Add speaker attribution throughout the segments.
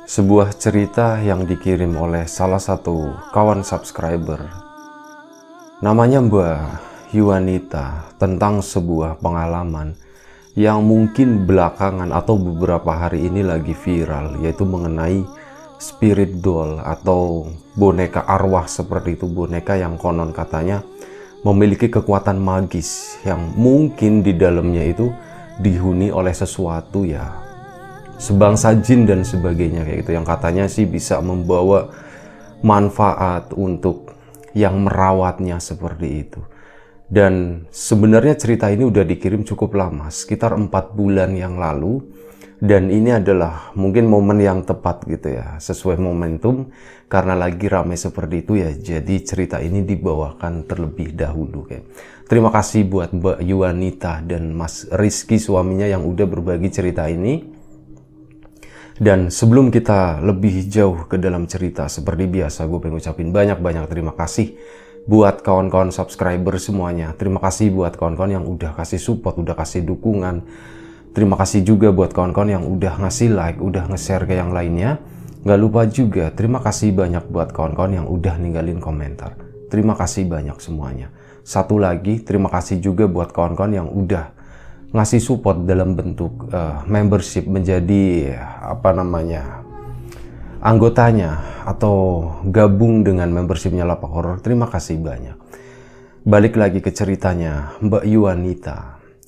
Speaker 1: Sebuah cerita yang dikirim oleh salah satu kawan subscriber. Namanya Mbak Yuanita, tentang sebuah pengalaman yang mungkin belakangan atau beberapa hari ini lagi viral, yaitu mengenai spirit doll atau boneka arwah seperti itu. Boneka yang konon katanya memiliki kekuatan magis yang mungkin di dalamnya itu dihuni oleh sesuatu, ya, sebangsa jin dan sebagainya kayak gitu, yang katanya sih bisa membawa manfaat untuk yang merawatnya seperti itu. Dan sebenarnya cerita ini udah dikirim cukup lama, sekitar 4 bulan yang lalu, dan ini adalah mungkin momen yang tepat gitu ya, sesuai momentum karena lagi ramai seperti itu ya. Jadi cerita ini dibawakan terlebih dahulu kayak. Terima kasih buat Mbak Yuanita dan Mas Rizky suaminya yang udah berbagi cerita ini. Dan sebelum kita lebih jauh ke dalam cerita, seperti biasa gue pengen ucapin banyak-banyak terima kasih buat kawan-kawan subscriber semuanya. Terima kasih buat kawan-kawan yang udah kasih support, udah kasih dukungan. Terima kasih juga buat kawan-kawan yang udah ngasih like, udah nge-share ke yang lainnya. Gak lupa juga terima kasih banyak buat kawan-kawan yang udah ninggalin komentar. Terima kasih banyak semuanya. Satu lagi, terima kasih juga buat kawan-kawan yang udah ngasih support dalam bentuk membership, menjadi anggotanya atau gabung dengan membershipnya Lapak Horor. Terima kasih banyak. Balik lagi ke ceritanya Mbak Yuanita.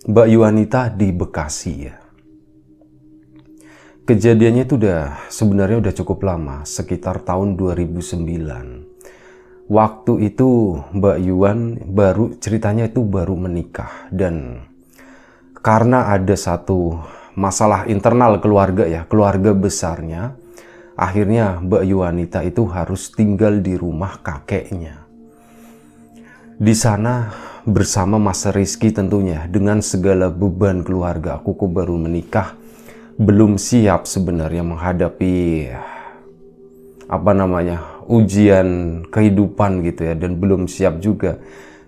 Speaker 1: Mbak Yuanita di Bekasi ya. Kejadiannya itu sebenarnya udah cukup lama, sekitar tahun 2009. Waktu itu Mbak Yuan ceritanya itu baru menikah, dan karena ada satu masalah internal keluarga ya, keluarga besarnya, akhirnya Mbak Yuanita itu harus tinggal di rumah kakeknya. Di sana bersama Mas Rizky tentunya, dengan segala beban keluarga. Aku baru menikah, belum siap sebenarnya menghadapi ujian kehidupan gitu ya, dan belum siap juga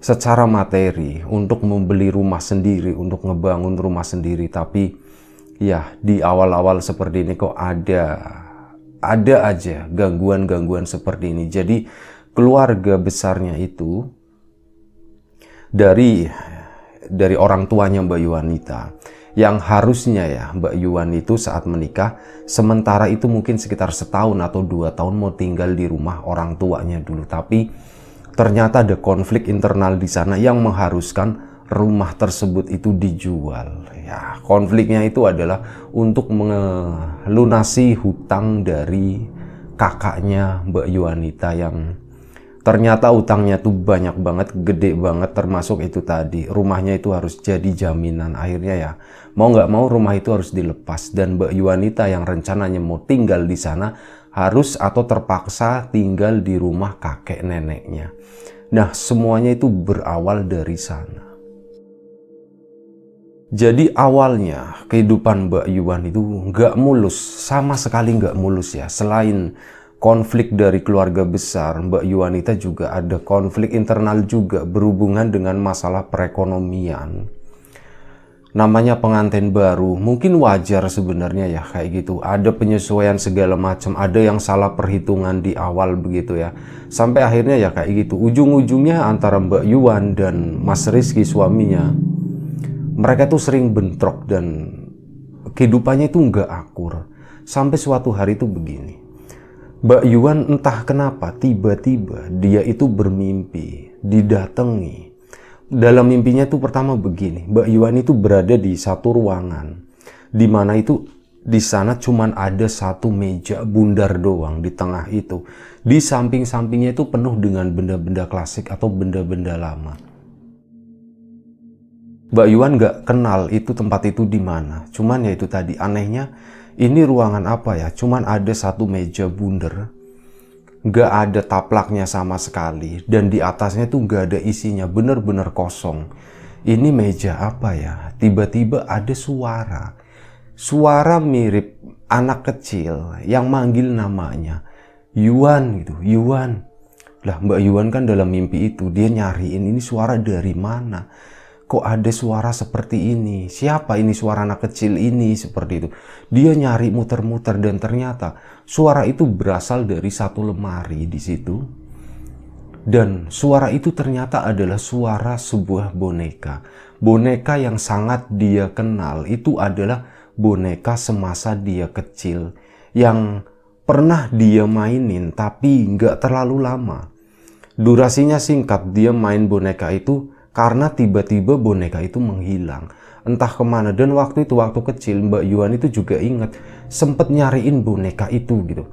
Speaker 1: secara materi untuk membeli rumah sendiri, untuk ngebangun rumah sendiri. Tapi ya di awal-awal seperti ini kok ada aja gangguan-gangguan seperti ini. Jadi keluarga besarnya itu dari orang tuanya Mbak Yuanita, yang harusnya ya Mbak Yuan itu saat menikah sementara itu mungkin sekitar setahun atau 2 tahun mau tinggal di rumah orang tuanya dulu. Tapi ternyata ada konflik internal di sana yang mengharuskan rumah tersebut itu dijual. Ya, konfliknya itu adalah untuk melunasi hutang dari kakaknya Mbak Yuanita, yang ternyata utangnya tuh banyak banget, gede banget, termasuk itu tadi, rumahnya itu harus jadi jaminan. Akhirnya ya, mau nggak mau rumah itu harus dilepas, dan Mbak Yuanita yang rencananya mau tinggal di sana harus atau terpaksa tinggal di rumah kakek neneknya. Nah, semuanya itu berawal dari sana. Jadi awalnya kehidupan Mbak Yuan itu nggak mulus, sama sekali nggak mulus ya. Selain konflik dari keluarga besar, Mbak Yuanita juga ada konflik internal juga berhubungan dengan masalah perekonomian. Namanya pengantin baru, mungkin wajar sebenarnya ya kayak gitu. Ada penyesuaian segala macam, ada yang salah perhitungan di awal begitu ya. Sampai akhirnya ya kayak gitu. Ujung-ujungnya antara Mbak Yuan dan Mas Rizky suaminya, mereka tuh sering bentrok dan kehidupannya itu nggak akur. Sampai suatu hari itu begini. Mbak Yuan entah kenapa tiba-tiba dia itu bermimpi didatangi. Dalam mimpinya itu pertama begini, Mbak Yuan itu berada di satu ruangan, di mana itu di sana cuman ada satu meja bundar doang di tengah itu. Di samping-sampingnya itu penuh dengan benda-benda klasik atau benda-benda lama. Mbak Yuan nggak kenal itu tempat itu di mana. Cuman ya itu tadi anehnya, ini ruangan apa ya? Cuman ada satu meja bundar, nggak ada taplaknya sama sekali, dan di atasnya tuh nggak ada isinya, bener-bener kosong. Ini meja apa ya? Tiba-tiba ada suara mirip anak kecil yang manggil namanya Yuan gitu, Yuan. Lah Mbak Yuan kan dalam mimpi itu dia nyariin ini suara dari mana. kok ada suara seperti ini? Siapa ini suara anak kecil ini? Seperti itu. Dia nyari muter-muter dan ternyata suara itu berasal dari satu lemari di situ. Dan suara itu ternyata adalah suara sebuah boneka. Boneka yang sangat dia kenal itu adalah boneka semasa dia kecil. Yang pernah dia mainin tapi nggak terlalu lama. Durasinya singkat, dia main boneka itu karena tiba-tiba boneka itu menghilang. Entah kemana, dan waktu itu, waktu kecil, Mbak Yuan itu juga ingat sempet nyariin boneka itu gitu.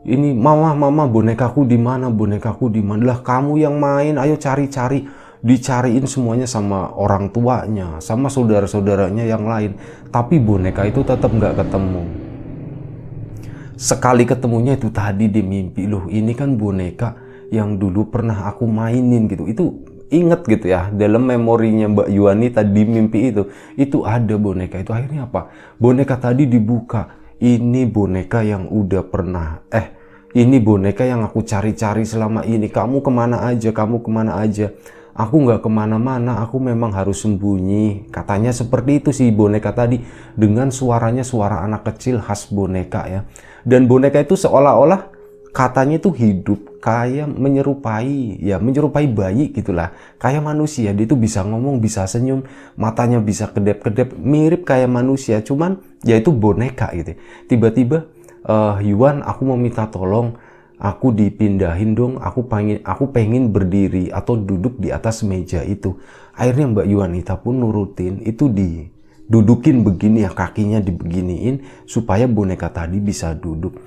Speaker 1: Ini mama bonekaku di mana, bonekaku di mana? Lah kamu yang main, ayo cari-cari. Dicariin semuanya sama orang tuanya, sama saudara-saudaranya yang lain. Tapi boneka itu tetap nggak ketemu. Sekali ketemunya itu tadi di mimpi. Loh ini kan boneka yang dulu pernah aku mainin gitu. Itu inget gitu ya, dalam memorinya Mbak Yuanita di mimpi itu ada boneka itu. Akhirnya apa? Boneka tadi dibuka. Ini boneka yang udah pernah, ini boneka yang aku cari-cari selama ini. Kamu kemana aja, kamu kemana aja? Aku nggak kemana-mana, aku memang harus sembunyi. Katanya seperti itu sih boneka tadi. Dengan suaranya suara anak kecil khas boneka ya. Dan boneka itu seolah-olah katanya itu hidup, kayak menyerupai bayi gitulah, kayak manusia. Dia itu bisa ngomong, bisa senyum, matanya bisa kedap-kedap, mirip kayak manusia, cuman ya itu boneka gitu. Tiba-tiba Yuan, aku mau minta tolong, aku dipindahin dong, aku pengen berdiri atau duduk di atas meja itu. Akhirnya Mbak Yuanita pun nurutin, itu didudukin begini ya, kakinya dibeginiin supaya boneka tadi bisa duduk.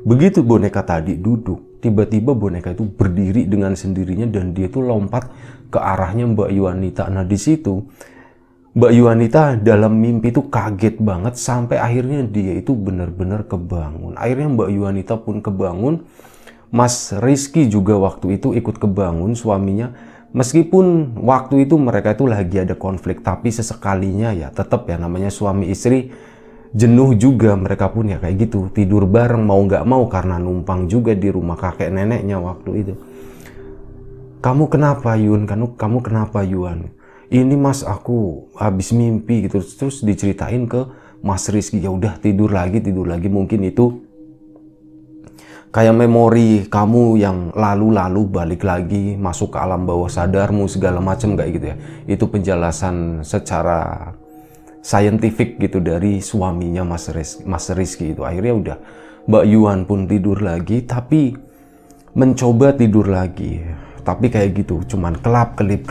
Speaker 1: Begitu boneka tadi duduk, tiba-tiba boneka itu berdiri dengan sendirinya dan dia tuh lompat ke arahnya Mbak Yuanita. Nah di situ Mbak Yuanita dalam mimpi itu kaget banget sampai akhirnya dia itu benar-benar kebangun. Akhirnya Mbak Yuanita pun kebangun. Mas Rizky juga waktu itu ikut kebangun, suaminya. Meskipun waktu itu mereka itu lagi ada konflik, tapi sesekalinya ya tetap ya, namanya suami istri, jenuh juga mereka pun ya kayak gitu, tidur bareng mau nggak mau karena numpang juga di rumah kakek neneknya waktu itu. Kamu kenapa Yun? Kamu kenapa Yuan? Ini Mas, aku habis mimpi gitu. Terus diceritain ke Mas Rizky. Ya udah tidur lagi. Mungkin itu kayak memori kamu yang lalu-lalu balik lagi masuk ke alam bawah sadarmu segala macam kayak gitu ya. Itu penjelasan secara scientific gitu dari suaminya Mas Rizky itu. Akhirnya udah Mbak Yuan pun tidur lagi, tapi mencoba tidur lagi, tapi kayak gitu, cuman kelap-kelip,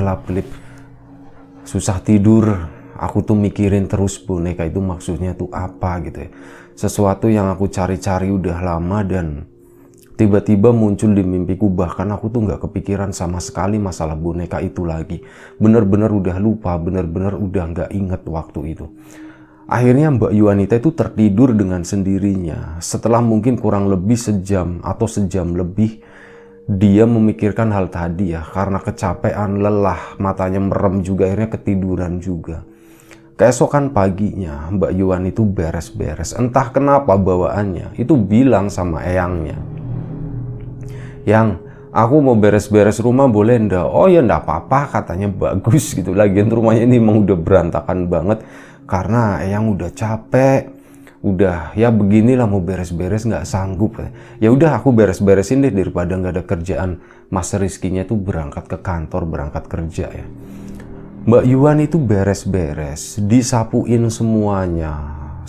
Speaker 1: susah tidur. Aku tuh mikirin terus boneka itu maksudnya tuh apa gitu ya, sesuatu yang aku cari-cari udah lama dan tiba-tiba muncul di mimpiku. Bahkan aku tuh nggak kepikiran sama sekali masalah boneka itu lagi. Bener-bener udah lupa, bener-bener udah nggak inget waktu itu. Akhirnya Mbak Yuanita itu tertidur dengan sendirinya. Setelah mungkin kurang lebih sejam atau sejam lebih, dia memikirkan hal tadi ya. Karena kecapean, lelah, matanya merem juga, akhirnya ketiduran juga. Keesokan paginya Mbak Yuan itu beres-beres. Entah kenapa bawaannya itu bilang sama eyangnya, "Yang, aku mau beres-beres rumah boleh ndak?" "Oh ya ndak apa-apa," katanya, bagus gitu. Lagian rumahnya ini emang udah berantakan banget karena eyang udah capek, udah ya beginilah mau beres-beres nggak sanggup. Ya udah aku beres-beresin deh daripada nggak ada kerjaan. Mas Rizky-nya tuh berangkat ke kantor, berangkat kerja ya. Mbak Yuan itu beres-beres, disapuin semuanya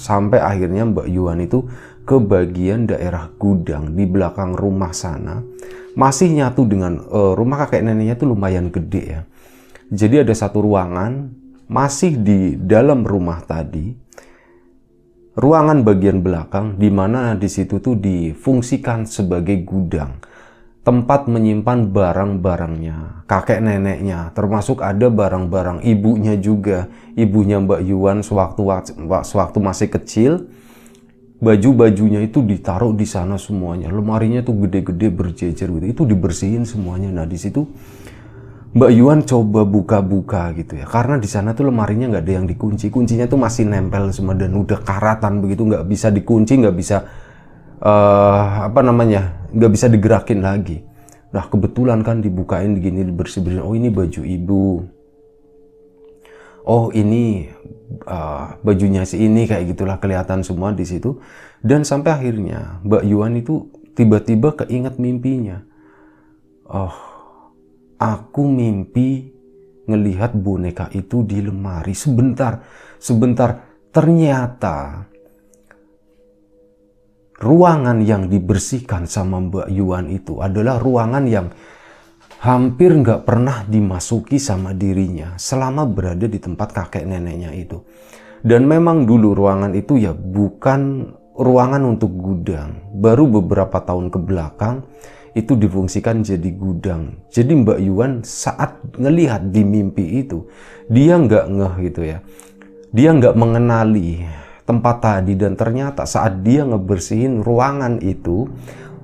Speaker 1: sampai akhirnya Mbak Yuan itu ke bagian daerah gudang di belakang rumah sana. Masih nyatu dengan rumah kakek neneknya tuh lumayan gede ya. Jadi ada satu ruangan masih di dalam rumah tadi. Ruangan bagian belakang di mana di situ tuh difungsikan sebagai gudang. Tempat menyimpan barang-barangnya kakek neneknya, termasuk ada barang-barang ibunya juga. Ibunya Mbak Yuan sewaktu masih kecil. Baju-bajunya itu ditaruh di sana semuanya. Lemarinya tuh gede-gede berjejer gitu. Itu dibersihin semuanya. Nah di situ Mbak Yuan coba buka-buka gitu ya. Karena di sana tuh lemarinya nggak ada yang dikunci. Kuncinya tuh masih nempel semua dan udah karatan begitu, nggak bisa dikunci, nggak bisa nggak bisa digerakin lagi. Nah kebetulan kan dibukain gini, dibersih-bersihin. Oh ini baju ibu. oh ini bajunya si ini, kayak gitulah, kelihatan semua di situ. Dan sampai akhirnya Mbak Yuan itu tiba-tiba keinget mimpinya. Oh, aku mimpi ngelihat boneka itu di lemari. Sebentar, ternyata ruangan yang dibersihkan sama Mbak Yuan itu adalah ruangan yang hampir nggak pernah dimasuki sama dirinya selama berada di tempat kakek neneknya itu. Dan memang dulu ruangan itu ya bukan ruangan untuk gudang. Baru beberapa tahun ke belakang itu difungsikan jadi gudang. Jadi Mbak Yuan saat ngelihat di mimpi itu, dia nggak ngeh gitu ya. Dia nggak mengenali tempat tadi, dan ternyata saat dia ngebersihin ruangan itu,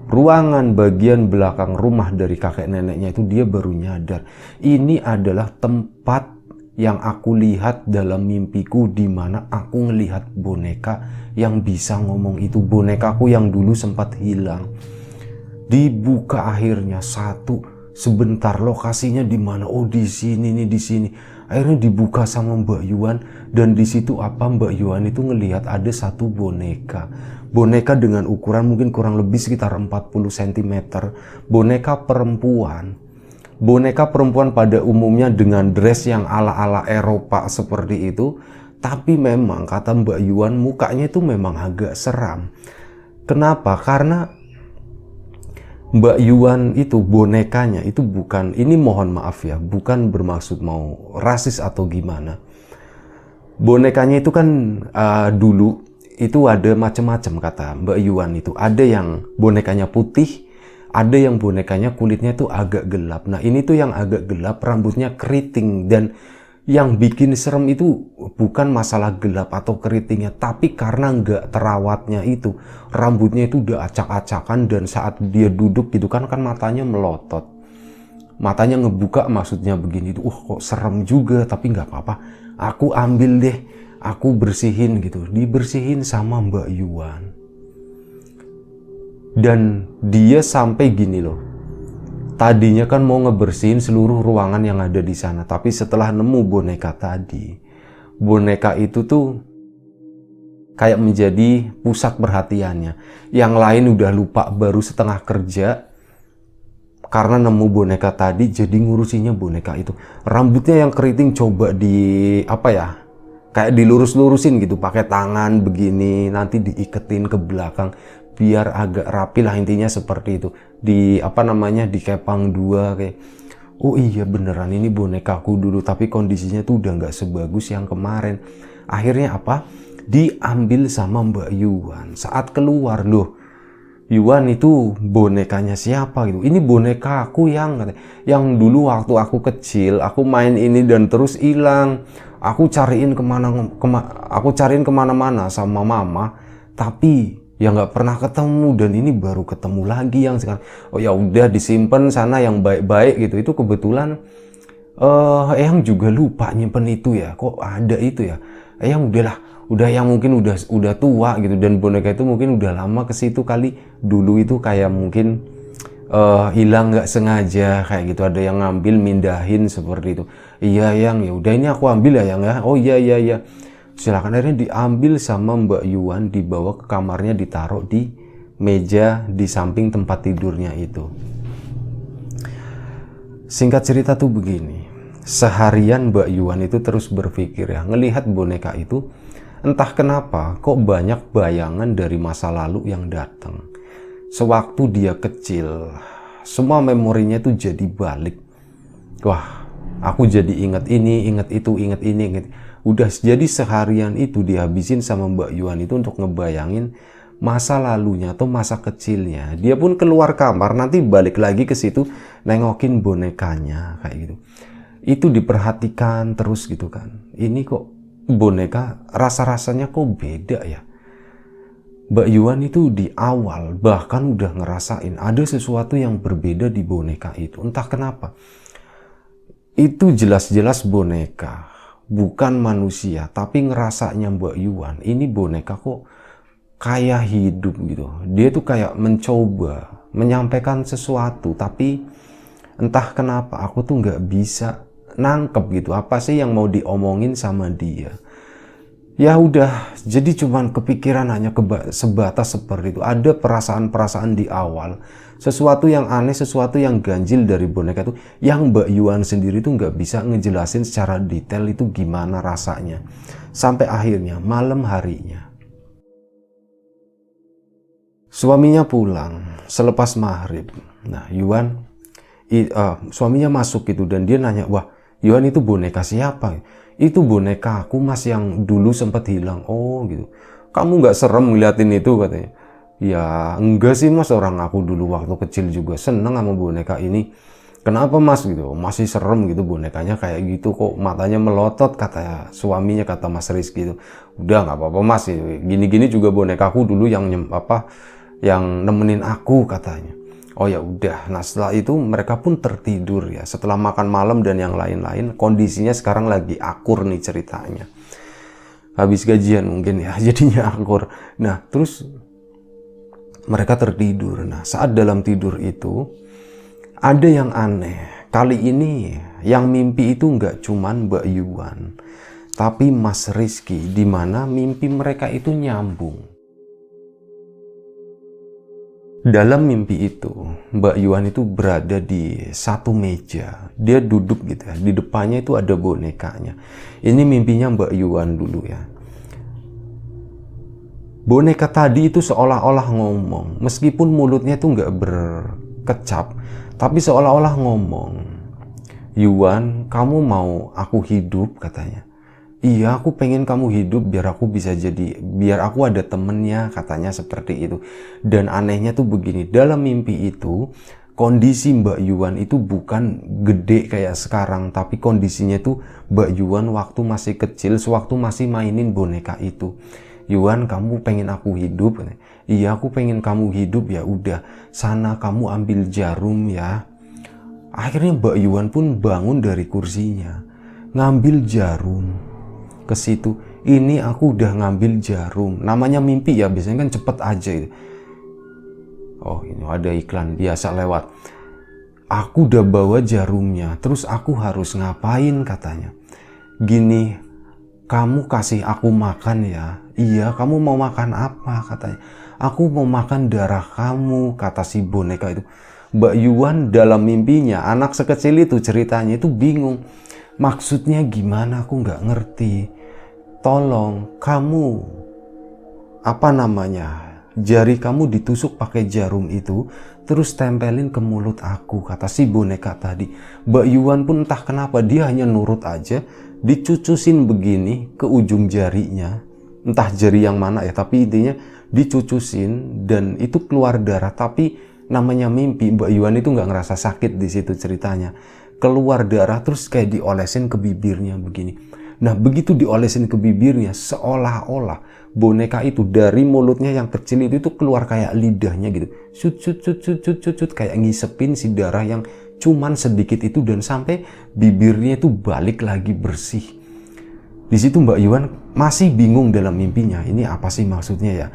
Speaker 1: ruangan bagian belakang rumah dari kakek neneknya itu, dia baru nyadar ini adalah tempat yang aku lihat dalam mimpiku, di mana aku ngelihat boneka yang bisa ngomong itu, bonekaku yang dulu sempat hilang. Dibuka akhirnya satu, sebentar lokasinya di mana? Oh di sini nih, di sini. Akhirnya dibuka sama Mbak Yuan, dan di situ apa, Mbak Yuan itu ngelihat ada satu boneka. Boneka dengan ukuran mungkin kurang lebih sekitar 40 cm. Boneka perempuan. Boneka perempuan pada umumnya dengan dress yang ala-ala Eropa seperti itu. Tapi memang kata Mbak Yuan mukanya itu memang agak seram. Kenapa? Karena Mbak Yuan itu bonekanya itu bukan, ini mohon maaf ya, bukan bermaksud mau rasis atau gimana. Bonekanya itu kan dulu itu ada macam-macam kata Mbak Yuan itu. Ada yang bonekanya putih, ada yang bonekanya kulitnya tuh agak gelap. Nah ini tuh yang agak gelap, rambutnya keriting, dan yang bikin serem itu bukan masalah gelap atau keritingnya, tapi karena nggak terawatnya itu, rambutnya itu udah acak-acakan, dan saat dia duduk gitu kan matanya melotot, matanya ngebuka, maksudnya begini tuh, kok serem juga, tapi nggak apa-apa, aku ambil deh, aku bersihin gitu, dibersihin sama Mbak Yuan. Dan dia sampai gini loh, tadinya kan mau ngebersihin seluruh ruangan yang ada di sana, tapi setelah nemu boneka tadi, boneka itu tuh kayak menjadi pusat perhatiannya. Yang lain udah lupa, baru setengah kerja karena nemu boneka tadi, jadi ngurusinya boneka itu. Rambutnya yang keriting coba di apa ya, kayak dilurus-lurusin gitu pakai tangan begini, nanti diiketin ke belakang biar agak rapi lah, intinya seperti itu. Di apa namanya, dikepang dua kayak, oh iya beneran ini bonekaku dulu, tapi kondisinya tuh udah nggak sebagus yang kemarin. Akhirnya apa, diambil sama Mbak Yuan. Saat keluar, loh Yuan itu bonekanya siapa gitu? Ini bonekaku yang dulu waktu aku kecil aku main ini dan terus hilang. Aku cariin kemana-mana sama mama, tapi ya nggak pernah ketemu, dan ini baru ketemu lagi yang sekarang. Oh ya udah disimpan sana yang baik-baik gitu. Itu kebetulan Eyang juga lupa nyimpen itu ya, kok ada itu ya. Eyang udah yang mungkin udah tua gitu, dan boneka itu mungkin udah lama ke situ kali. Dulu itu kayak mungkin hilang nggak sengaja kayak gitu, ada yang ngambil mindahin seperti itu. Iya Yang, ya udah ini aku ambil ya Yang ya. Oh iya silakan. Akhirnya diambil sama Mbak Yuan, dibawa ke kamarnya, ditaruh di meja di samping tempat tidurnya itu. Singkat cerita tuh begini, seharian Mbak Yuan itu terus berpikir ya, ngelihat boneka itu, entah kenapa kok banyak bayangan dari masa lalu yang datang. Sewaktu dia kecil, semua memorinya tuh jadi balik. Wah, aku jadi ingat ini, ingat itu, ingat ini, ingat. Udah jadi seharian itu dihabisin sama Mbak Yuan itu untuk ngebayangin masa lalunya atau masa kecilnya. Dia pun keluar kamar, nanti balik lagi ke situ nengokin bonekanya kayak gitu. Itu diperhatikan terus gitu kan. Ini kok boneka rasa-rasanya kok beda ya. Mbak Yuan itu di awal bahkan udah ngerasain ada sesuatu yang berbeda di boneka itu. Entah kenapa. Itu jelas-jelas boneka, bukan manusia, tapi ngerasanya Mbak Yuan ini boneka kok kayak hidup gitu. Dia tuh kayak mencoba menyampaikan sesuatu, tapi entah kenapa aku tuh nggak bisa nangkep gitu apa sih yang mau diomongin sama dia. Ya udah, jadi cuman kepikiran hanya sebatas seperti itu. Ada perasaan-perasaan di awal, sesuatu yang aneh, sesuatu yang ganjil dari boneka itu, yang Mbak Yuan sendiri tuh nggak bisa ngejelasin secara detail itu gimana rasanya. Sampai akhirnya malam harinya, suaminya pulang selepas maghrib. Nah, suaminya masuk gitu dan dia nanya, wah Yuan itu boneka siapa? Itu boneka aku mas yang dulu sempat hilang. Oh gitu. Kamu nggak serem ngeliatin itu katanya. Ya enggak sih mas, orang aku dulu waktu kecil juga seneng sama boneka ini. Kenapa mas gitu? Masih serem gitu bonekanya kayak gitu kok matanya melotot kata suaminya, kata Mas Rizky itu. Udah nggak apa-apa mas, gini-gini juga bonekaku dulu yang yang nemenin aku katanya. Oh ya udah, nah setelah itu mereka pun tertidur ya. Setelah makan malam dan yang lain-lain, kondisinya sekarang lagi akur nih ceritanya. Habis gajian mungkin ya, jadinya akur. Nah terus mereka tertidur. Nah saat dalam tidur itu, ada yang aneh. Kali ini yang mimpi itu nggak cuman Mbak Yuan, tapi Mas Rizky, di mana mimpi mereka itu nyambung. Dalam mimpi itu, Mbak Yuan itu berada di satu meja. Dia duduk gitu ya. Di depannya itu ada bonekanya. Ini mimpinya Mbak Yuan dulu ya. Boneka tadi itu seolah-olah ngomong. Meskipun mulutnya itu nggak berkecap, tapi seolah-olah ngomong. Yuan, kamu mau aku hidup katanya. Iya, aku pengen kamu hidup biar aku bisa biar aku ada temennya, katanya seperti itu. Dan anehnya tuh begini, dalam mimpi itu, kondisi Mbak Yuan itu bukan gede kayak sekarang, tapi kondisinya tuh Mbak Yuan waktu masih kecil, sewaktu masih mainin boneka itu. Yuan, kamu pengen aku hidup? Iya, aku pengen kamu hidup, ya udah, sana kamu ambil jarum ya. Akhirnya Mbak Yuan pun bangun dari kursinya, ngambil jarum. Ke situ, ini aku udah ngambil jarum. Namanya mimpi ya, biasanya kan cepet aja gitu. Oh ini ada iklan biasa lewat. Aku udah bawa jarumnya, terus aku harus ngapain katanya. Gini, kamu kasih aku makan ya. Iya, kamu mau makan apa katanya. Aku mau makan darah kamu, kata si boneka itu. Mbak Yuan dalam mimpinya, anak sekecil itu ceritanya itu bingung. Maksudnya gimana, aku nggak ngerti. Tolong kamu jari kamu ditusuk pakai jarum itu, terus tempelin ke mulut aku, kata si boneka tadi. Mbak Yuan pun entah kenapa dia hanya nurut aja, dicucusin begini ke ujung jarinya, entah jari yang mana ya, tapi intinya dicucusin dan itu keluar darah. Tapi namanya mimpi, Mbak Yuan itu nggak ngerasa sakit di situ ceritanya. Keluar darah terus kayak diolesin ke bibirnya begini. Nah begitu diolesin ke bibirnya, seolah-olah boneka itu dari mulutnya yang kecil itu keluar kayak lidahnya gitu. Cut, kayak ngisepin si darah yang cuman sedikit itu, dan sampai bibirnya itu balik lagi bersih. Di situ Mbak Yuan masih bingung dalam mimpinya, ini apa sih maksudnya ya?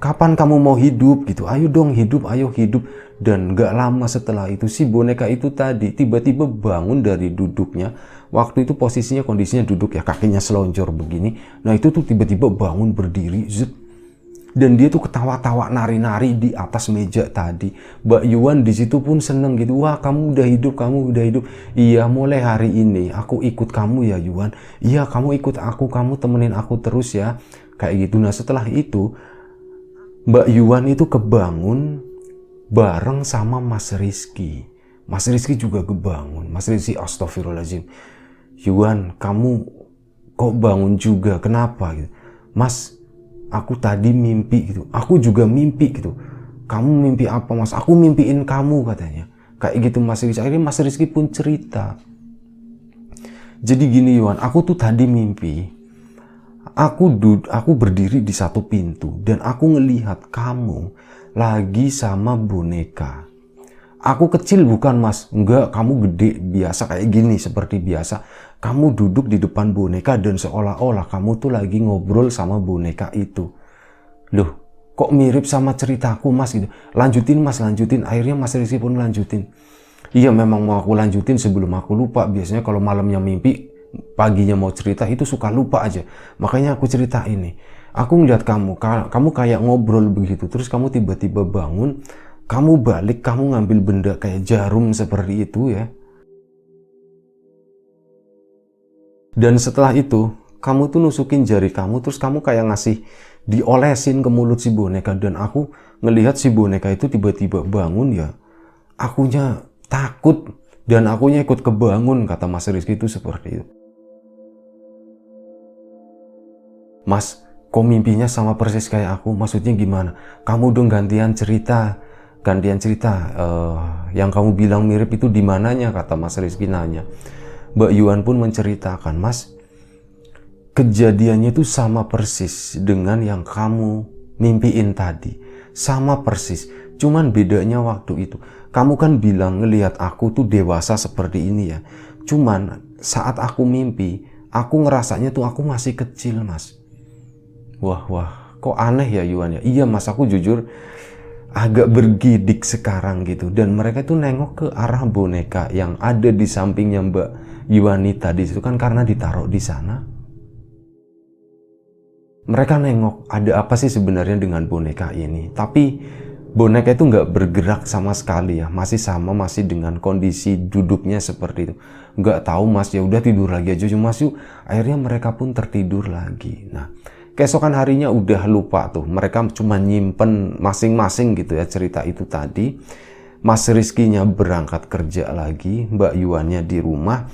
Speaker 1: Kapan kamu mau hidup gitu? Ayo dong hidup, ayo hidup. Dan gak lama setelah itu si boneka itu tadi tiba-tiba bangun dari duduknya. Waktu itu posisinya kondisinya duduk ya, kakinya selonjor begini. Nah itu tuh tiba-tiba bangun berdiri. Dan dia tuh ketawa-tawa nari-nari di atas meja tadi. Mbak Yuan di situ pun seneng gitu. Wah kamu udah hidup, kamu udah hidup. Iya mulai hari ini aku ikut kamu ya Yuan. Iya kamu ikut aku, kamu temenin aku terus ya. Kayak gitu. Nah setelah itu Mbak Yuan itu kebangun bareng sama Mas Rizky. Mas Rizky juga kebangun. Mas Rizky, astagfirullahaladzim. Yuan, kamu kok bangun juga? Kenapa? Gitu. Mas, aku tadi mimpi gitu. Aku juga mimpi gitu. Kamu mimpi apa mas? Aku mimpiin kamu katanya. Kayak gitu Mas Rizky. Akhirnya Mas Rizky pun cerita. Jadi gini Yuan, aku tuh tadi mimpi. Aku berdiri di satu pintu dan aku ngelihat kamu lagi sama boneka. Aku kecil bukan mas? Enggak, kamu gede biasa kayak gini seperti biasa. Kamu duduk di depan boneka dan seolah-olah kamu tuh lagi ngobrol sama boneka itu. Loh, kok mirip sama ceritaku mas gitu. Lanjutin mas, lanjutin. Akhirnya Mas Rizky pun lanjutin. Iya memang mau aku lanjutin sebelum aku lupa. Biasanya kalau malamnya mimpi, paginya mau cerita itu suka lupa aja. Makanya aku cerita ini. Aku ngeliat kamu kayak ngobrol begitu. Terus kamu tiba-tiba bangun, kamu balik, kamu ngambil benda kayak jarum seperti itu ya. Dan setelah itu, kamu tuh nusukin jari kamu, terus kamu kayak ngasih diolesin ke mulut si boneka. Dan aku ngelihat si boneka itu tiba-tiba bangun ya. Akunya takut dan akunya ikut kebangun, kata Mas Rizky itu seperti itu. Mas, kok mimpinya sama persis kayak aku? Maksudnya gimana? Kamu dong gantian cerita. Yang kamu bilang mirip itu di mananya, kata Mas Rizky nanya. Mbak Yuan pun menceritakan, Mas, kejadiannya itu sama persis dengan yang kamu mimpiin tadi. Sama persis, cuman bedanya waktu itu. Kamu kan bilang ngelihat aku tuh dewasa seperti ini ya. Cuman saat aku mimpi, aku ngerasanya tuh aku masih kecil, Mas. Wah, kok aneh ya Yuan ya? Iya Mas, aku jujur agak bergidik sekarang gitu. Dan mereka tuh nengok ke arah boneka yang ada di sampingnya Mbak Yuani tadi. Itu kan karena ditaruh di sana. Mereka nengok ada apa sih sebenarnya dengan boneka ini. Tapi boneka itu nggak bergerak sama sekali ya. Masih sama, masih dengan kondisi duduknya seperti itu. Nggak tahu Mas, ya udah tidur lagi aja Mas yuk. Akhirnya mereka pun tertidur lagi. Nah, keesokan harinya udah lupa tuh. Mereka cuma nyimpen masing-masing gitu ya cerita itu tadi. Mas Rizky-nya berangkat kerja lagi, Mbak Yuannya di rumah.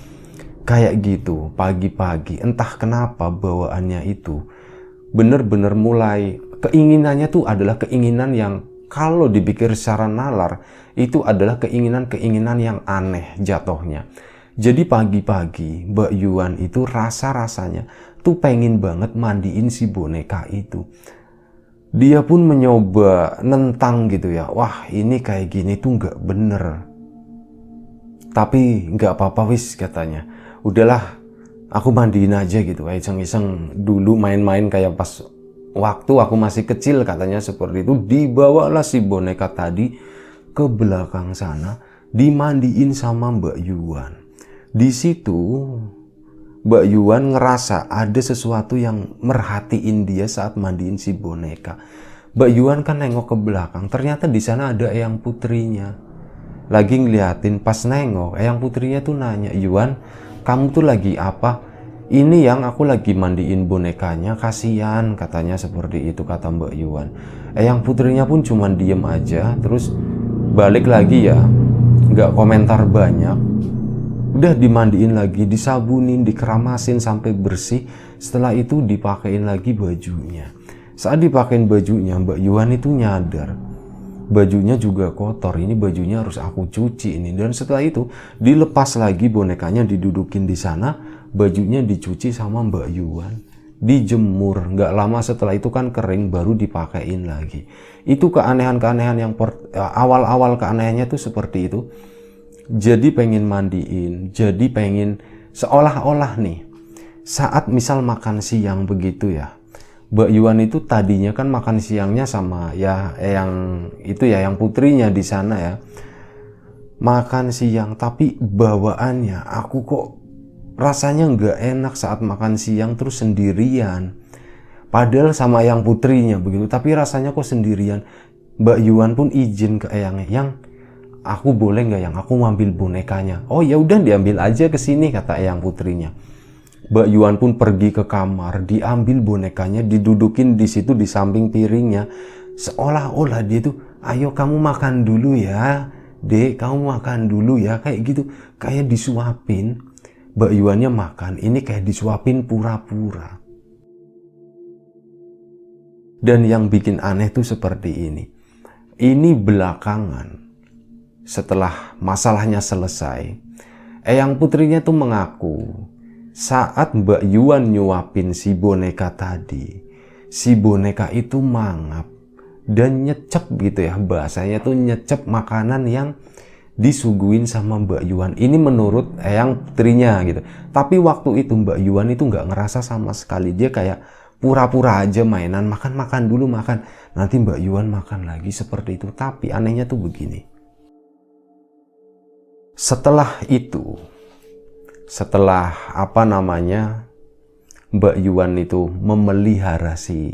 Speaker 1: Kayak gitu, pagi-pagi entah kenapa bawaannya itu bener-bener mulai, keinginannya tuh adalah keinginan yang kalau dipikir secara nalar itu adalah keinginan-keinginan yang aneh jatuhnya. Jadi pagi-pagi Mbak Yuan itu rasa-rasanya tuh pengen banget mandiin si boneka itu. Dia pun mencoba nentang gitu ya. Wah, ini kayak gini tuh nggak bener. Tapi nggak apa-apa wis, katanya. Udahlah, aku mandiin aja gitu. Iseng-iseng dulu main-main kayak pas waktu aku masih kecil, katanya seperti itu. Dibawalah si boneka tadi ke belakang sana, dimandiin sama Mbak Yuan. Di situ Mbak Yuan ngerasa ada sesuatu yang merhatiin dia saat mandiin si boneka. Mbak Yuan kan nengok ke belakang, ternyata di sana ada eyang putrinya. Lagi ngeliatin, pas nengok, eyang putrinya tuh nanya, Yuan, kamu tuh lagi apa? Ini yang aku lagi mandiin bonekanya, kasihan, katanya seperti itu, kata Mbak Yuan. Eyang putrinya pun cuman diem aja, terus balik lagi ya, nggak komentar banyak. Udah dimandiin lagi, disabunin, dikeramasin sampai bersih. Setelah itu dipakein lagi bajunya. Saat dipakein bajunya, Mbak Yuan itu nyadar bajunya juga kotor, ini bajunya harus aku cuci ini. Dan setelah itu dilepas lagi bonekanya, didudukin di sana, bajunya dicuci sama Mbak Yuan, dijemur. Nggak lama setelah itu kan kering, baru dipakein lagi. Itu keanehan-keanehan yang awal-awal keanehannya tuh seperti itu. Jadi pengen mandiin, jadi pengen seolah-olah nih saat misal makan siang begitu ya, Mbak Yuan itu tadinya kan makan siangnya sama ya yang putrinya di sana ya, makan siang. Tapi bawaannya aku kok rasanya nggak enak saat makan siang terus sendirian, padahal sama yang putrinya begitu, tapi rasanya kok sendirian. Mbak Yuan pun izin ke yang aku boleh nggak yang aku ngambil bonekanya? Oh ya udah, diambil aja ke sini, kata eyang putrinya. Mbak Yuan pun pergi ke kamar, diambil bonekanya, didudukin di situ di samping piringnya, seolah-olah dia tuh, ayo kamu makan dulu ya, Dek, kamu makan dulu ya, kayak gitu, kayak disuapin. Mbak Yuannya makan, ini kayak disuapin pura-pura. Dan yang bikin aneh tuh seperti ini belakangan. Setelah masalahnya selesai, eyang putrinya tuh mengaku saat Mbak Yuan nyuapin si boneka tadi, si boneka itu mangap dan nyecep gitu ya, bahasanya tuh nyecep makanan yang disuguhin sama Mbak Yuan. Ini menurut eyang putrinya gitu. Tapi waktu itu Mbak Yuan itu nggak ngerasa sama sekali, dia kayak pura-pura aja mainan, makan dulu, makan, nanti Mbak Yuan makan lagi, seperti itu. Tapi anehnya tuh begini, Setelah itu, setelah Mbak Yuan itu memelihara si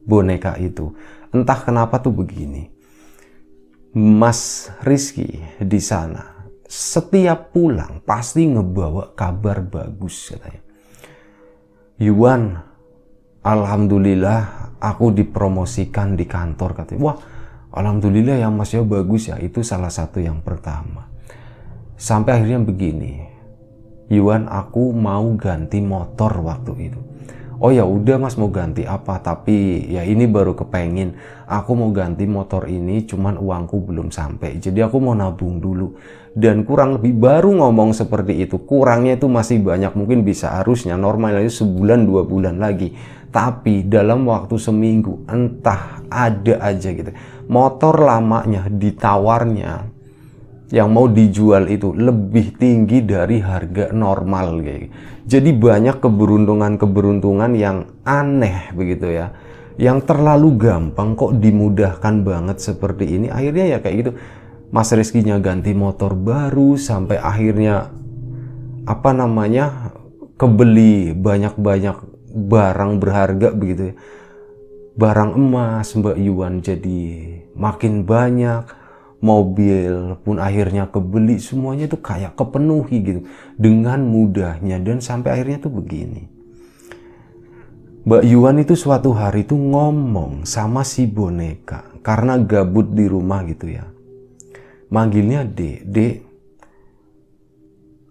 Speaker 1: boneka itu, entah kenapa tuh begini, Mas Rizky di sana setiap pulang pasti ngebawa kabar bagus katanya. Yuan, alhamdulillah aku dipromosikan di kantor katanya. Wah, alhamdulillah ya Mas ya, bagus ya. Itu salah satu yang pertama. Sampai akhirnya begini, Yuan, aku mau ganti motor waktu itu. Oh ya udah Mas, mau ganti apa? Tapi ya ini baru kepengin. Aku mau ganti motor ini, cuman uangku belum sampai. Jadi aku mau nabung dulu. Dan kurang lebih baru ngomong seperti itu. Kurangnya itu masih banyak. Mungkin bisa harusnya normalnya sebulan 2 bulan lagi. Tapi dalam waktu seminggu entah ada aja gitu. Motor lamanya ditawarnya yang mau dijual itu lebih tinggi dari harga normal kayak. Jadi banyak keberuntungan yang aneh begitu ya. Yang terlalu gampang kok dimudahkan banget seperti ini. Akhirnya ya kayak gitu. Mas Rizky-nya ganti motor baru sampai akhirnya kebeli banyak-banyak barang berharga begitu ya. Barang emas Mbak Yuan jadi makin banyak. Mobil pun akhirnya kebeli, semuanya tuh kayak kepenuhi gitu dengan mudahnya. Dan sampai akhirnya tuh begini, Mbak Yuan itu suatu hari tuh ngomong sama si boneka karena gabut di rumah gitu ya, manggilnya Dek,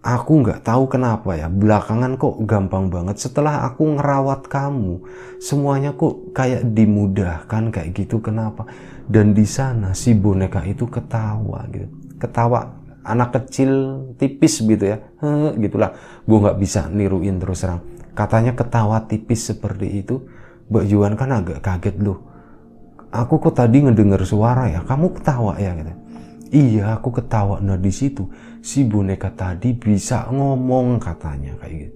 Speaker 1: aku nggak tahu kenapa ya belakangan kok gampang banget setelah aku ngerawat kamu, semuanya kok kayak dimudahkan kayak gitu, kenapa? Dan di sana si boneka itu ketawa gitu, ketawa anak kecil tipis gitu ya, gitulah. Gue nggak bisa niruin terus terang. Katanya ketawa tipis seperti itu. Mbak Yuan kan agak kaget, loh. Aku kok tadi ngedenger suara ya, kamu ketawa ya gitu. Iya, aku ketawa. Nah di situ si boneka tadi bisa ngomong katanya kayak gitu.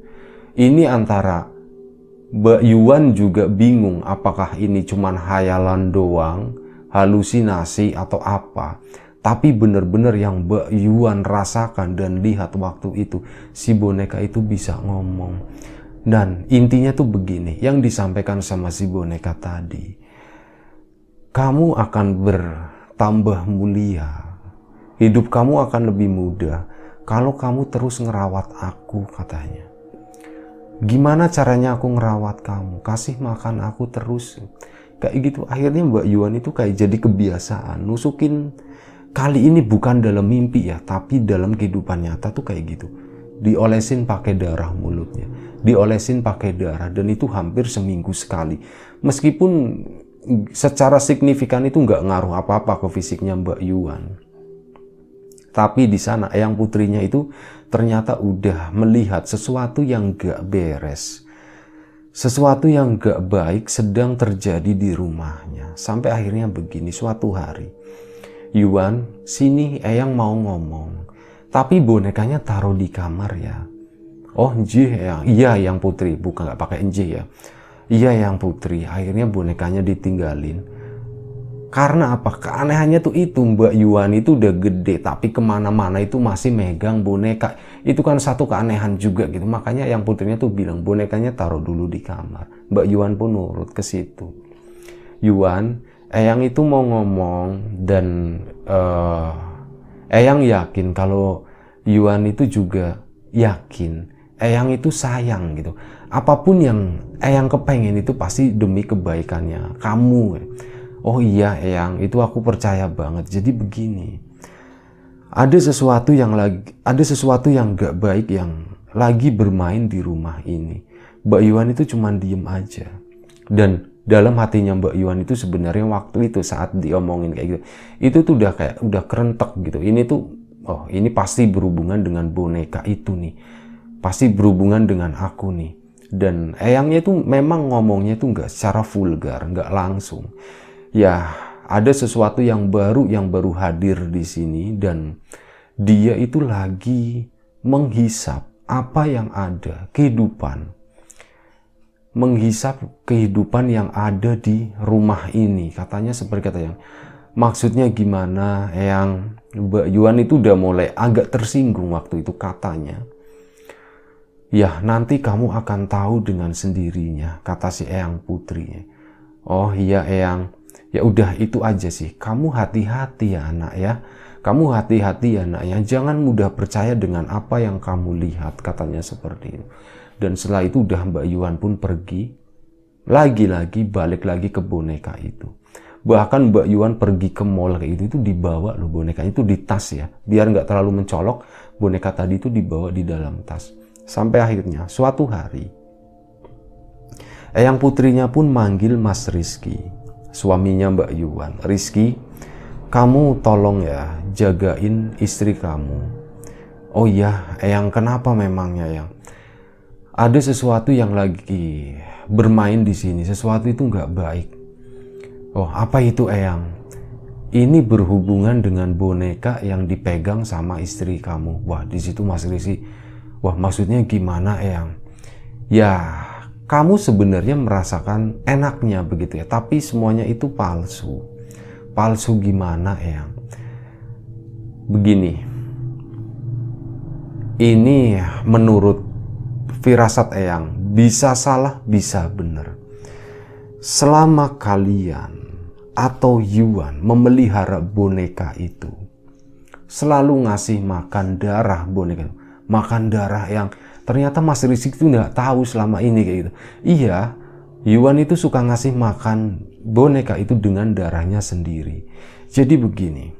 Speaker 1: Ini antara Mbak Yuan juga bingung apakah ini cuman hayalan doang, halusinasi atau apa. Tapi benar-benar yang Mbak Yuan rasakan dan lihat waktu itu, si boneka itu bisa ngomong. Dan intinya tuh begini, yang disampaikan sama si boneka tadi, kamu akan bertambah mulia, hidup kamu akan lebih mudah kalau kamu terus ngerawat aku katanya. Gimana caranya aku ngerawat kamu? Kasih makan aku terus. Kayak gitu. Akhirnya Mbak Yuan itu kayak jadi kebiasaan nusukin. Kali ini bukan dalam mimpi ya, tapi dalam kehidupan nyata tuh kayak gitu. Diolesin pakai darah mulutnya, diolesin pakai darah, dan itu hampir seminggu sekali. Meskipun secara signifikan itu nggak ngaruh apa-apa ke fisiknya Mbak Yuan. Tapi di sana eyang putrinya itu ternyata udah melihat sesuatu yang gak beres. Sesuatu yang gak baik sedang terjadi di rumahnya. Sampai akhirnya begini, suatu hari, Yuan, sini eyang mau ngomong. Tapi bonekanya taruh di kamar ya. Oh njih eyang, iya eyang putri, bukan gak pakai njih ya. Iya eyang putri, akhirnya bonekanya ditinggalin. Karena apa? Keanehannya tuh itu, Mbak Yuan itu udah gede tapi kemana-mana itu masih megang boneka. Itu kan satu keanehan juga gitu. Makanya yang putrinya tuh bilang bonekanya taruh dulu di kamar. Mbak Yuan pun nurut ke situ. Yuan, eyang itu mau ngomong dan eyang yakin kalau Yuan itu juga yakin eyang itu sayang gitu. Apapun yang eyang kepengen itu pasti demi kebaikannya kamu. Oh iya eyang, itu aku percaya banget. Jadi begini, ada sesuatu yang gak baik yang lagi bermain di rumah ini. Mbak Yuan itu cuman diem aja. Dan dalam hatinya Mbak Yuan itu sebenarnya waktu itu saat diomongin kayak gitu, itu tuh udah kerentek gitu. Ini tuh, oh ini pasti berhubungan dengan boneka itu nih. Pasti berhubungan dengan aku nih. Dan eyangnya itu memang ngomongnya itu nggak secara vulgar, nggak langsung. Ya, ada sesuatu yang baru hadir di sini, dan dia itu lagi menghisap apa yang ada, kehidupan. Menghisap kehidupan yang ada di rumah ini. Katanya seperti kata yang, Maksudnya gimana? Eyang Mbak Yuan itu udah mulai agak tersinggung waktu itu, katanya, ya nanti kamu akan tahu dengan sendirinya, kata si Eyang Putri. Oh iya Eyang, ya udah itu aja sih. Kamu hati-hati ya anak ya. Kamu hati-hati ya nak ya. Jangan mudah percaya dengan apa yang kamu lihat, katanya seperti itu. Dan setelah itu udah Mbak Yuan pun pergi. Lagi-lagi balik lagi ke boneka itu. Bahkan Mbak Yuan pergi ke mall kayak itu dibawa loh boneka itu di tas ya. Biar nggak terlalu mencolok, boneka tadi itu dibawa di dalam tas. Sampai akhirnya suatu hari Eyang Putrinya pun manggil Mas Rizky, suaminya Mbak Yuan. Rizky, kamu tolong ya jagain istri kamu. Oh iya, Eyang, kenapa memangnya Eyang? Ada sesuatu yang lagi bermain di sini, sesuatu itu nggak baik. Oh, apa itu Eyang? Ini berhubungan dengan boneka yang dipegang sama istri kamu. Wah, di situ Mas Rizky, wah maksudnya gimana Eyang? Ya, kamu sebenarnya merasakan enaknya begitu ya, tapi semuanya itu palsu. Palsu gimana Eyang? Begini, ini menurut firasat Eyang, bisa salah, bisa benar. Selama kalian atau Yuan memelihara boneka itu, selalu ngasih makan darah boneka itu. Makan darah yang ternyata Mas Rizky itu nggak tahu selama ini kayak gitu. Iya, Yuan itu suka ngasih makan boneka itu dengan darahnya sendiri. Jadi begini,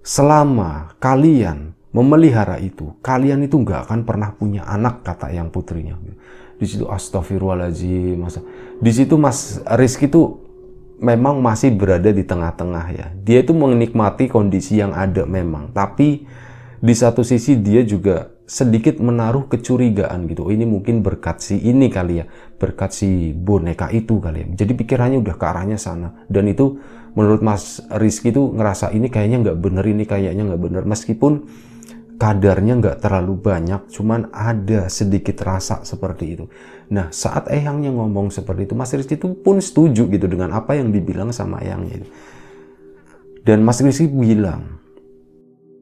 Speaker 1: selama kalian memelihara itu, kalian itu nggak akan pernah punya anak, kata Eyang Putrinya. Di situ astagfirullahaladzim. Di situ Mas Rizky itu memang masih berada di tengah-tengah ya. Dia itu menikmati kondisi yang ada memang, tapi di satu sisi dia juga sedikit menaruh kecurigaan gitu. Ini mungkin berkat si ini kali ya, berkat si boneka itu kali ya. Jadi pikirannya udah ke arahnya sana. Dan itu menurut Mas Rizky itu ngerasa ini kayaknya nggak bener, ini kayaknya nggak bener. Meskipun kadarnya nggak terlalu banyak, cuman ada sedikit rasa seperti itu. Nah, saat Eyangnya ngomong seperti itu, Mas Rizky itu pun setuju gitu dengan apa yang dibilang sama Eyangnya itu. Dan Mas Rizky bilang,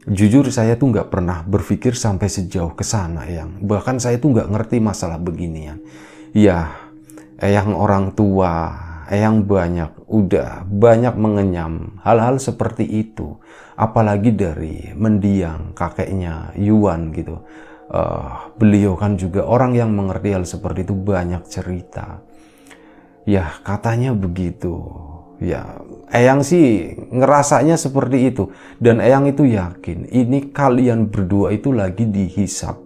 Speaker 1: jujur saya tuh nggak pernah berpikir sampai sejauh ke sana Eyang. Bahkan saya tuh nggak ngerti masalah beginian. Ya, Eyang orang tua, Eyang udah banyak mengenyam hal-hal seperti itu. Apalagi dari mendiang kakeknya Yuan gitu. Beliau kan juga orang yang mengerti hal seperti itu, banyak cerita. Ya katanya begitu. Ya Eyang sih ngerasanya seperti itu. Dan Eyang itu yakin ini kalian berdua itu lagi dihisap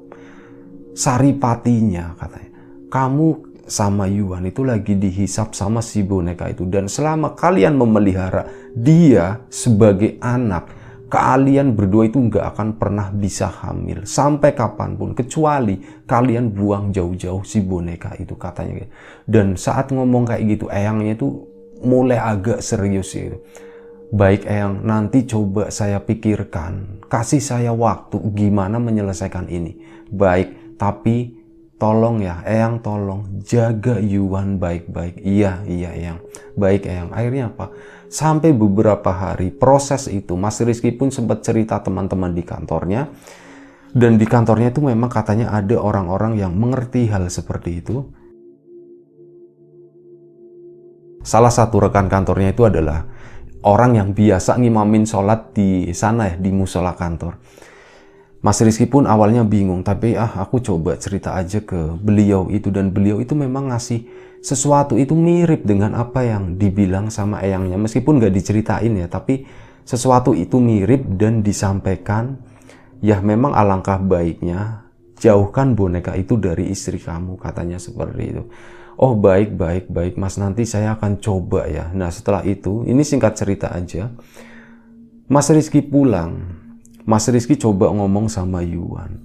Speaker 1: saripatinya, katanya. Kamu sama Yuan itu lagi dihisap sama si boneka itu. Dan selama kalian memelihara dia sebagai anak, kalian berdua itu nggak akan pernah bisa hamil sampai kapanpun, kecuali kalian buang jauh-jauh si boneka itu, katanya. Dan saat ngomong kayak gitu, Eyangnya itu mulai agak serius gitu. Baik Eyang, nanti coba saya pikirkan, kasih saya waktu gimana menyelesaikan ini. Baik, tapi tolong ya Eyang, tolong jaga Yuan baik-baik. Iya Eyang, baik Eyang. Akhirnya apa? Sampai beberapa hari proses itu, Mas Rizky pun sempat cerita teman-teman di kantornya. Dan di kantornya itu memang katanya ada orang-orang yang mengerti hal seperti itu. Salah satu rekan kantornya itu adalah orang yang biasa ngimamin sholat di sana ya, di musola kantor. Mas Rizky pun awalnya bingung, tapi aku coba cerita aja ke beliau itu. Dan beliau itu memang ngasih sesuatu itu mirip dengan apa yang dibilang sama Eyangnya. Meskipun gak diceritain ya, tapi sesuatu itu mirip dan disampaikan. Ya memang alangkah baiknya jauhkan boneka itu dari istri kamu, katanya seperti itu. Oh baik mas, nanti saya akan coba ya. Nah setelah itu, ini singkat cerita aja, Mas Rizky pulang. Mas Rizky coba ngomong sama Yuan,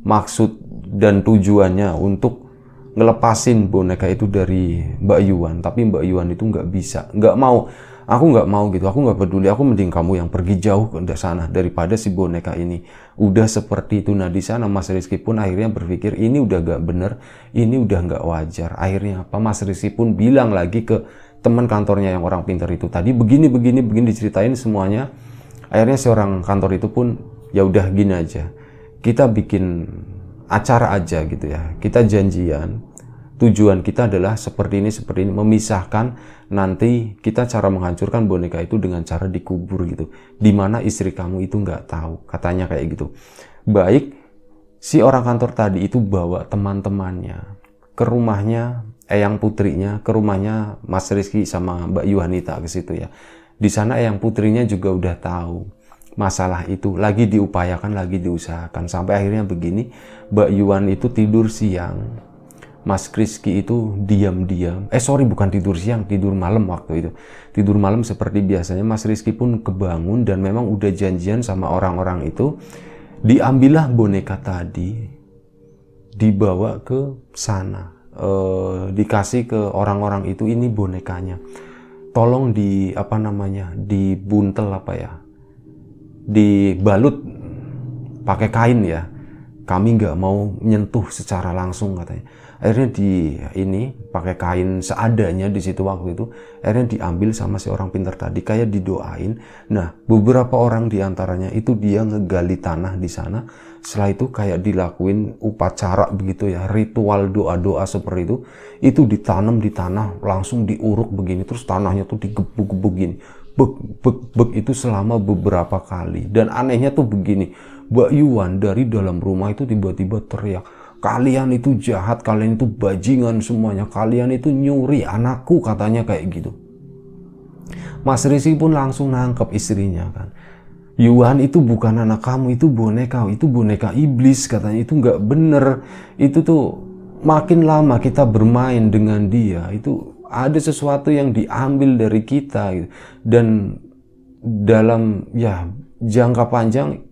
Speaker 1: maksud dan tujuannya untuk ngelepasin boneka itu dari Mbak Yuan. Tapi Mbak Yuan itu nggak bisa, nggak mau. Aku nggak mau gitu, aku nggak peduli, aku mending kamu yang pergi jauh ke sana daripada si boneka ini. Udah seperti itu. Nah di sana Mas Rizky pun akhirnya berpikir ini udah nggak bener, ini udah nggak wajar. Akhirnya apa? Mas Rizky pun bilang lagi ke teman kantornya yang orang pintar itu tadi begini diceritain semuanya. Akhirnya si orang kantor itu pun ya udah gini aja, kita bikin acara aja gitu ya, kita janjian, tujuan kita adalah seperti ini, memisahkan nanti kita cara menghancurkan boneka itu dengan cara dikubur gitu, dimana istri kamu itu nggak tahu, katanya kayak gitu. Baik, si orang kantor tadi itu bawa teman-temannya ke rumahnya Eyang Putrinya, ke rumahnya Mas Rizky sama Mbak Yuhanita ke situ ya. Di sana Eyang Putrinya juga udah tahu masalah itu, lagi diupayakan, lagi diusahakan, sampai akhirnya begini, Mbak Yuhan itu tidur siang, Mas Rizky itu diam-diam, bukan tidur siang, tidur malam waktu itu. Tidur malam seperti biasanya, Mas Rizky pun kebangun dan memang udah janjian sama orang-orang itu, diambillah boneka tadi, dibawa ke sana, dikasih ke orang-orang itu, ini bonekanya. Tolong dibuntel dibalut pakai kain ya. Kami nggak mau nyentuh secara langsung katanya. Akhirnya pakai kain seadanya di situ waktu itu. Akhirnya diambil sama si orang pintar tadi, kayak didoain. Nah, beberapa orang diantaranya itu dia ngegali tanah di sana. Setelah itu kayak dilakuin upacara begitu ya, ritual doa-doa seperti itu. Itu ditanam di tanah, langsung diuruk begini, terus tanahnya tuh digebuk-gebuk gini. Bek itu selama beberapa kali. Dan anehnya tuh begini, Mbak Yuhan dari dalam rumah itu tiba-tiba teriak, kalian itu jahat, kalian itu bajingan semuanya, kalian itu nyuri anakku, katanya kayak gitu. Mas Rizky pun langsung nangkep istrinya kan, Yuhan itu bukan anak kamu, itu boneka iblis, katanya. Itu nggak bener, itu tuh makin lama kita bermain dengan dia, itu ada sesuatu yang diambil dari kita gitu. Dan dalam ya jangka panjang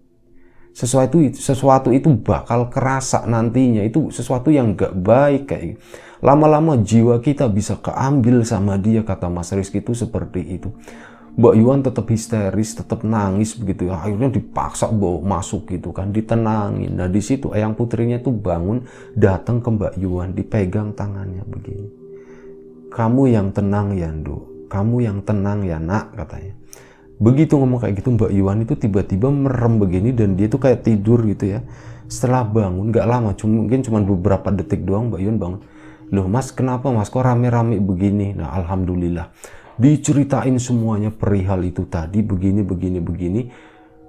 Speaker 1: sesuatu itu bakal kerasa nantinya, itu sesuatu yang nggak baik kayak gitu. Lama-lama jiwa kita bisa keambil sama dia, kata Mas Rizky itu seperti itu. Mbak Yuhan tetap histeris, tetap nangis begitu ya. Akhirnya dipaksa bawa masuk gitu kan, ditenangin. Nah di situ Eyang Putrinya tuh bangun, datang ke Mbak Yuhan, dipegang tangannya begini. Kamu yang tenang ya Nduk, kamu yang tenang ya nak, katanya. Begitu ngomong kayak gitu, Mbak Yuhan itu tiba-tiba merem begini dan dia tuh kayak tidur gitu ya. Setelah bangun, gak lama, mungkin cuma beberapa detik doang Mbak Yuhan bangun. Loh mas, kenapa mas, kok rame-rame begini? Nah alhamdulillah, diceritain semuanya perihal itu tadi, begini.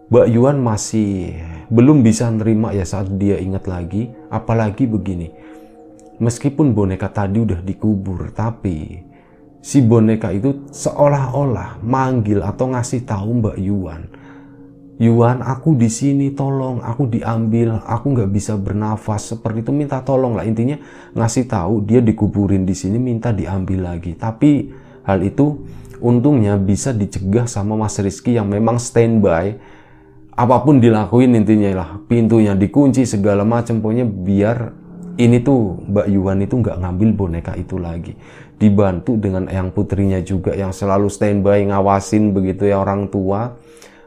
Speaker 1: Mbak Yuhan masih belum bisa nerima ya saat dia ingat lagi, apalagi begini. Meskipun boneka tadi udah dikubur, tapi si boneka itu seolah-olah manggil atau ngasih tahu Mbak Yuhan, Yuhan, aku di sini, tolong, aku diambil, aku nggak bisa bernafas, seperti itu, minta tolong lah. Intinya ngasih tahu dia dikuburin di sini, minta diambil lagi. Tapi hal itu untungnya bisa dicegah sama Mas Rizky yang memang standby. Apapun dilakuin intinya lah, pintunya dikunci segala macam, pokoknya biar ini tuh Mbak Yuhan itu nggak ngambil boneka itu lagi. Dibantu dengan Eyang Putrinya juga yang selalu standby ngawasin begitu ya, orang tua.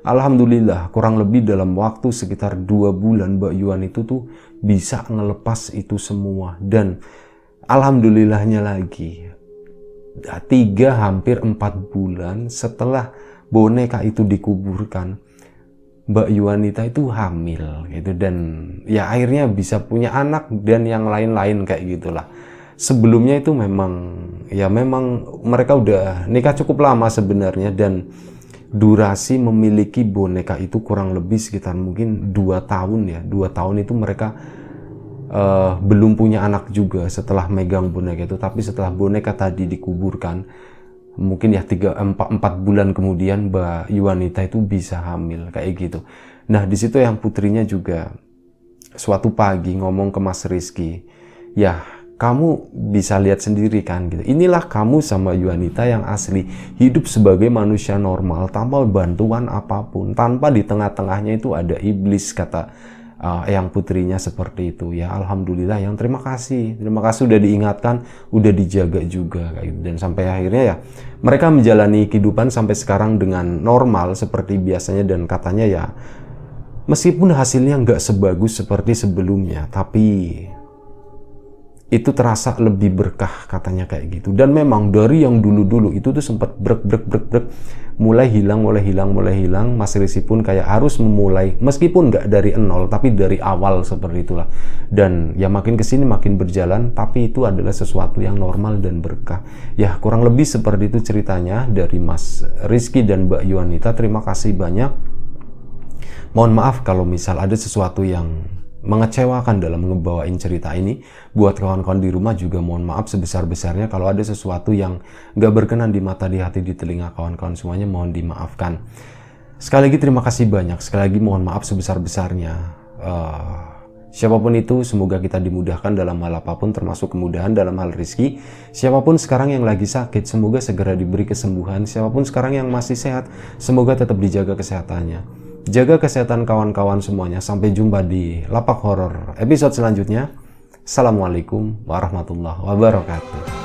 Speaker 1: Alhamdulillah kurang lebih dalam waktu sekitar 2 bulan Mbak Yuhan itu tuh bisa ngelepas itu semua. Dan alhamdulillahnya lagi 3 hampir 4 bulan setelah boneka itu dikuburkan, Mbak Yuhanita itu hamil gitu, dan ya akhirnya bisa punya anak dan yang lain-lain kayak gitulah. Sebelumnya itu memang mereka udah nikah cukup lama sebenarnya, dan durasi memiliki boneka itu kurang lebih sekitar mungkin 2 tahun ya. 2 tahun itu mereka belum punya anak juga setelah megang boneka itu. Tapi setelah boneka tadi dikuburkan, mungkin ya 4 bulan kemudian Mbak Yuhanita itu bisa hamil kayak gitu. Nah di situ Eyang Putrinya juga suatu pagi ngomong ke Mas Rizky, ya kamu bisa lihat sendiri kan gitu. Inilah kamu sama Yuhanita yang asli, hidup sebagai manusia normal tanpa bantuan apapun, tanpa di tengah-tengahnya itu ada iblis, kata Eyang Putrinya seperti itu. Ya alhamdulillah, yang terima kasih udah diingatkan, udah dijaga juga kayak gitu. Dan sampai akhirnya ya mereka menjalani kehidupan sampai sekarang dengan normal seperti biasanya, dan katanya ya meskipun hasilnya nggak sebagus seperti sebelumnya, tapi itu terasa lebih berkah katanya kayak gitu. Dan memang dari yang dulu-dulu itu tuh sempat brek mulai hilang. Mas Rizky pun kayak harus memulai, meskipun nggak dari nol tapi dari awal seperti itulah. Dan ya makin kesini makin berjalan, tapi itu adalah sesuatu yang normal dan berkah. Ya kurang lebih seperti itu ceritanya dari Mas Rizky dan Mbak Yuanita. Terima kasih banyak. Mohon maaf kalau misal ada sesuatu yang mengecewakan dalam ngebawain cerita ini. Buat kawan-kawan di rumah juga mohon maaf sebesar-besarnya kalau ada sesuatu yang gak berkenan di mata, di hati, di telinga kawan-kawan semuanya, mohon dimaafkan. Sekali lagi terima kasih banyak, sekali lagi mohon maaf sebesar-besarnya. Siapapun itu, semoga kita dimudahkan dalam hal apapun, termasuk kemudahan dalam hal rezeki. Siapapun sekarang yang lagi sakit, semoga segera diberi kesembuhan. Siapapun sekarang yang masih sehat, semoga tetap dijaga kesehatannya. Jaga kesehatan kawan-kawan semuanya. Sampai jumpa di Lapak Horor episode selanjutnya. Assalamualaikum warahmatullahi wabarakatuh.